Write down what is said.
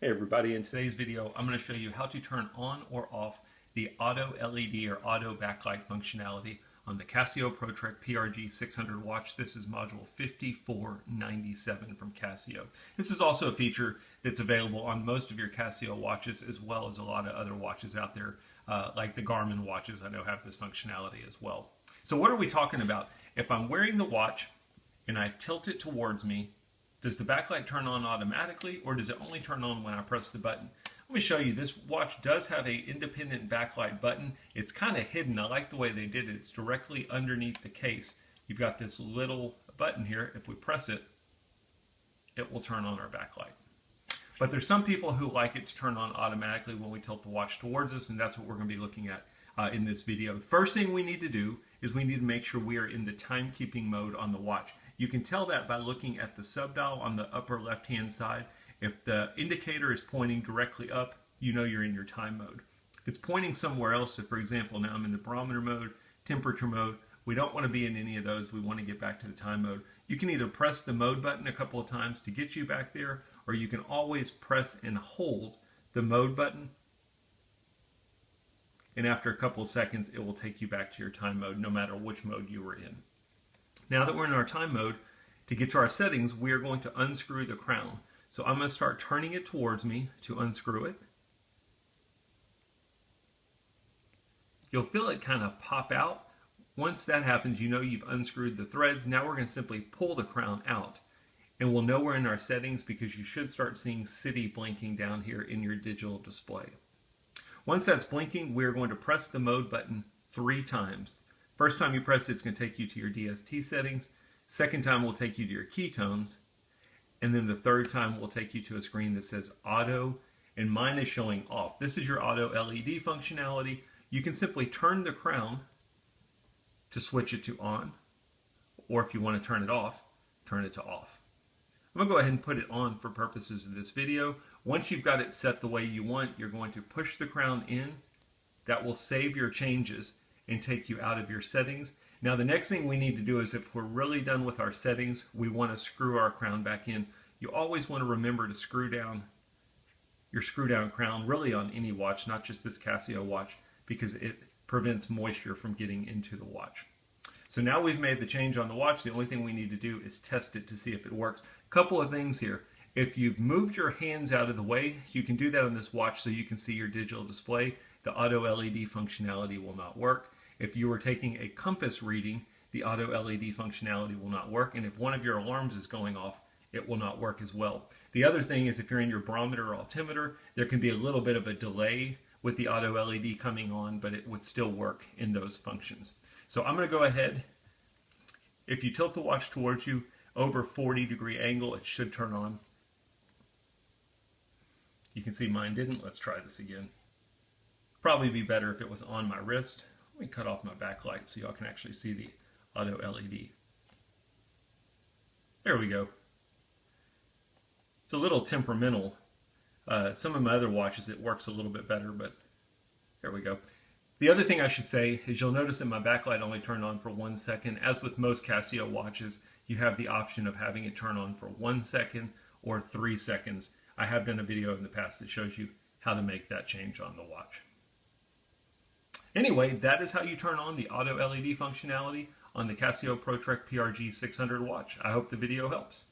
Hey everybody, in today's video I'm going to show you how to turn on or off the auto LED or auto backlight functionality on the Casio Pro PRG-600 watch. This is module 5497 from Casio. This is also a feature that's available on most of your Casio watches as well as a lot of other watches out there like the Garmin watches I know have this functionality as well. So what are we talking about? If I'm wearing the watch and I tilt it towards me, does the backlight turn on automatically or does it only turn on when I press the button? Let me show you. This watch does have an independent backlight button. It's kind of hidden. I like the way they did it. It's directly underneath the case. You've got this little button here. If we press it, it will turn on our backlight. But there's some people who like it to turn on automatically when we tilt the watch towards us, and that's what we're going to be looking at in this video. The first thing we need to do is we need to make sure we are in the timekeeping mode on the watch. You can tell that by looking at the subdial on the upper left-hand side. If the indicator is pointing directly up, you know you're in your time mode. If it's pointing somewhere else, so for example, now I'm in the barometer mode, temperature mode, we don't want to be in any of those. We want to get back to the time mode. You can either press the mode button a couple of times to get you back there, or you can always press and hold the mode button, and after a couple of seconds it will take you back to your time mode no matter which mode you were in. Now that we're in our time mode, to get to our settings, we are going to unscrew the crown. So I'm going to start turning it towards me to unscrew it. You'll feel it kind of pop out. Once that happens, you know you've unscrewed the threads. Now we're going to simply pull the crown out. And we'll know we're in our settings because you should start seeing city blinking down here in your digital display. Once that's blinking, we're going to press the mode button 3 times. First time you press it, it's going to take you to your DST settings. Second time will take you to your keytones. And then the third time will take you to a screen that says auto, and mine is showing off. This is your auto LED functionality. You can simply turn the crown to switch it to on, or if you want to turn it off, turn it to off. I'm going to go ahead and put it on for purposes of this video. Once you've got it set the way you want, you're going to push the crown in. That will save your changes and take you out of your settings. Now the next thing we need to do is, if we're really done with our settings, we want to screw our crown back in. You always want to remember to screw down your screw down crown, really on any watch, not just this Casio watch, because it prevents moisture from getting into the watch. So now we've made the change on the watch. The only thing we need to do is test it to see if it works. A couple of things here. If you've moved your hands out of the way, you can do that on this watch so you can see your digital display. The auto LED functionality will not work. If you were taking a compass reading, the auto LED functionality will not work. And if one of your alarms is going off, it will not work as well. The other thing is, if you're in your barometer or altimeter, there can be a little bit of a delay with the auto LED coming on, but it would still work in those functions. So I'm going to go ahead. If you tilt the watch towards you over 40-degree angle, it should turn on. You can see mine didn't. Let's try this again. Probably be better if it was on my wrist. Let me cut off my backlight so y'all can actually see the auto LED. There we go. It's a little temperamental. Some of my other watches it works a little bit better, but there we go. The other thing I should say is you'll notice that my backlight only turned on for 1 second. As with most Casio watches, you have the option of having it turn on for 1 second or 3 seconds. I have done a video in the past that shows you how to make that change on the watch. Anyway, that is how you turn on the auto LED functionality on the Casio Pro PRG-600 watch. I hope the video helps.